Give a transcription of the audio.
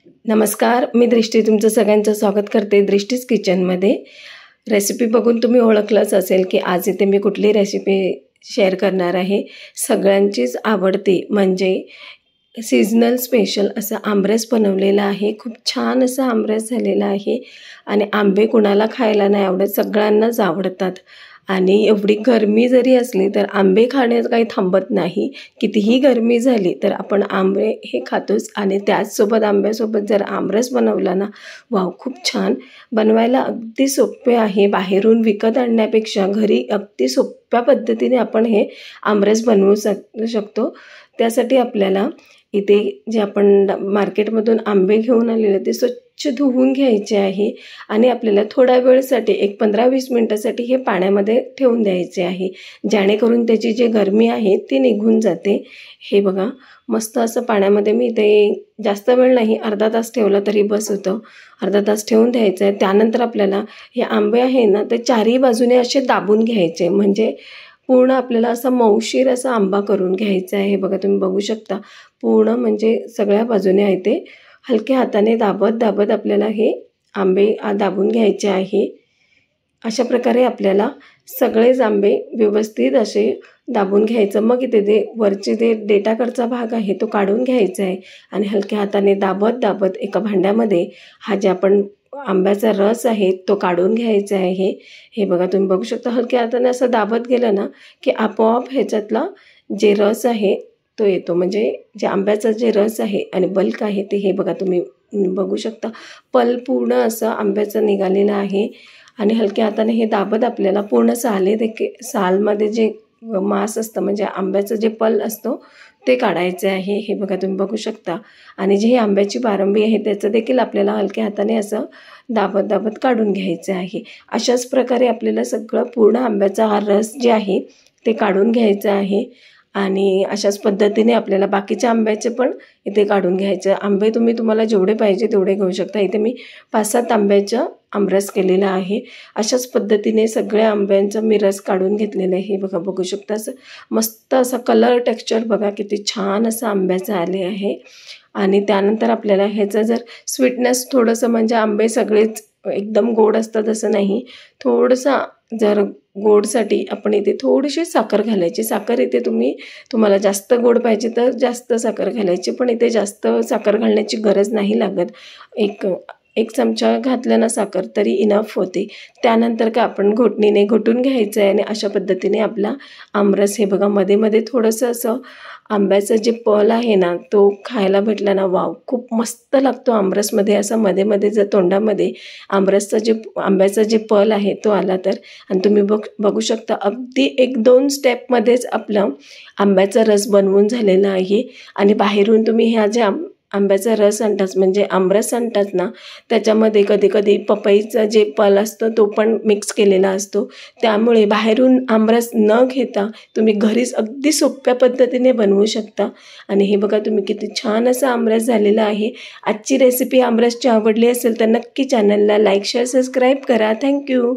नमस्कार, मी दृष्टी तुमचं सगळ्यांचं स्वागत करते दृष्टीज किचनमध्ये। रेसिपी बघून तुम्ही ओळखलंच असेल की आज इथे मी कुठली रेसिपी शेअर करणार आहे। सगळ्यांचीच आवडती म्हणजे सीजनल स्पेशल असं आमरस बनवलेला आहे। खूप छान असं आमरस झालेला आहे आणि आंबे कुणाला खायला नाही आवडत, सगळ्यांनाच आवडतात। आणि एवढी गरमी जरी असली तर आंबे खाण्यास काही थांबत नाही। कितीही गरमी झाली तर आपण आंबे हे खातोच आणि त्याचसोबत आंब्यासोबत जर आमरस बनवला ना, वाव, खूप छान। बनवायला अगदी सोपे आहे, बाहेरून विकत आणण्यापेक्षा घरी अगदी सोप्या पद्धतीने आपण हे आमरस बनवू शकतो। त्यासाठी आपल्याला इथे जे आपण मार्केटमधून आंबे घेऊन आलेले ते स्वच्छ धुवून घ्यायचे आहे आणि आपल्याला थोडा वेळसाठी 15-20 मिनिटासाठी हे पाण्यामध्ये ठेवून द्यायचे आहे, जेणेकरून त्याची जी गरमी आहे ती निघून जाते। हे बघा, मस्त असं पाण्यामध्ये मी इथे जास्त वेळ नाही, अर्धा तास ठेवला तरी बस होतं। अर्धा तास ठेवून द्यायचं आहे। त्यानंतर आपल्याला हे आंबे आहे ना ते चारही बाजूने असे दाबून घ्यायचे, म्हणजे पूर्ण आपल्याला असा मऊशीर असा आंबा करून घ्यायचा आहे। बघा, तुम्ही बघू शकता पूर्ण म्हणजे सगळ्या बाजूने आहे ते हलक्या हाताने दाबत आपल्याला हे आंबे दाबून घ्यायचे आहे। अशा प्रकारे आपल्याला सगळेच आंबे व्यवस्थित असे दाबून घ्यायचं। मग इथे ते वरचे ते डेटाकडचा भाग आहे तो काढून घ्यायचा आहे आणि हलक्या हाताने दाबत एका भांड्यामध्ये हा जे आपण आंब्याचा रस आहे तो काढून घ्यायचा आहे। हे बघा, तुम्ही बघू शकता हलक्या हाताने असं दाबत गेलं ना की आपोआप ह्याच्यातला जे रस आहे तो येतो, म्हणजे जे आंब्याचा जे रस आहे आणि बल्क आहे ते हे बघा तुम्ही बघू शकता पल पूर्ण असं आंब्याचं निघालेलं आहे। आणि हलक्या हाताने हे दाबत आपल्याला पूर्ण सालमध्ये जे मांस असतं म्हणजे आंब्याचं जे पल असतो ते काढायचं आहे। हे बघा, तुम्ही बघू शकता। आणि जे आंब्याची बारंबी आहे त्याचं देखील आपल्याला हलक्या हाताने असं दाबत काढून घ्यायचं आहे। अशाच प्रकारे आपल्याला सगळं पूर्ण आंब्याचा हा रस जे आहे ते काढून घ्यायचा आहे आणि अशाच पद्धतीने आपल्याला बाकीच्या आंब्याचे पण इथे काढून घ्यायचं। आंबे तुम्हाला जेवढे पाहिजे तेवढे घेऊ शकता। इथे मी 5-7 आंब्याचं आमरस केलेला आहे। अशाच पद्धतीने सगळ्या आंब्यांचा मी रस काढून घेतलेला आहे। बघा, बघू शकता असं मस्त असा कलर टेक्स्चर बघा किती छान असं आंब्याचं आले आहे। आणि त्यानंतर आपल्याला ह्याचं जर स्वीटनेस थोडंसं, म्हणजे आंबे सगळेच एकदम गोड असतात असं नाही, थोडंसं जर गोडसाठी आपण इथे थोडीशी साखर घालायची। साखर इथे तुम्हाला जास्त गोड पाहिजे तर जास्त साखर घालायची, पण इथे जास्त साखर घालण्याची गरज नाही लागत। एक चमचा घातलं ना साखर तरी इनफ होते। त्यानंतर का आपण घोटणीने घोटून घ्यायचं आहे आणि अशा पद्धतीने आपला आमरस हे बघा मध्ये थोडंसं असं आंब्याचं जे पल आहे ना तो खायला भेटला ना, वाव, खूप मस्त लागतो आमरसमध्ये। असं मध्ये जर तोंडामध्ये आंब्याचा जे पल आहे तो आला तर, आणि तुम्ही बघू शकता अगदी 1-2 स्टेपमध्येच आपलं आंब्याचा रस बनवून झालेला आहे। आणि बाहेरून तुम्ही ह्या ज्या आंब्याचा रस आणतात म्हणजे आमरस आणतात ना, त्याच्यामध्ये कधी पपईचा जे पल असतो तो पण मिक्स केलेला असतो। त्यामुळे बाहेरून आमरस न घेता तुम्ही घरीच अगदी सोप्या पद्धतीने बनवू शकता। आणि हे बघा, तुम्ही किती छान असं आमरस झालेलं आहे। आजची रेसिपी आमरसची आवडली असेल तर नक्की चॅनलला लाईक, शेअर, सबस्क्राईब करा। थँक्यू।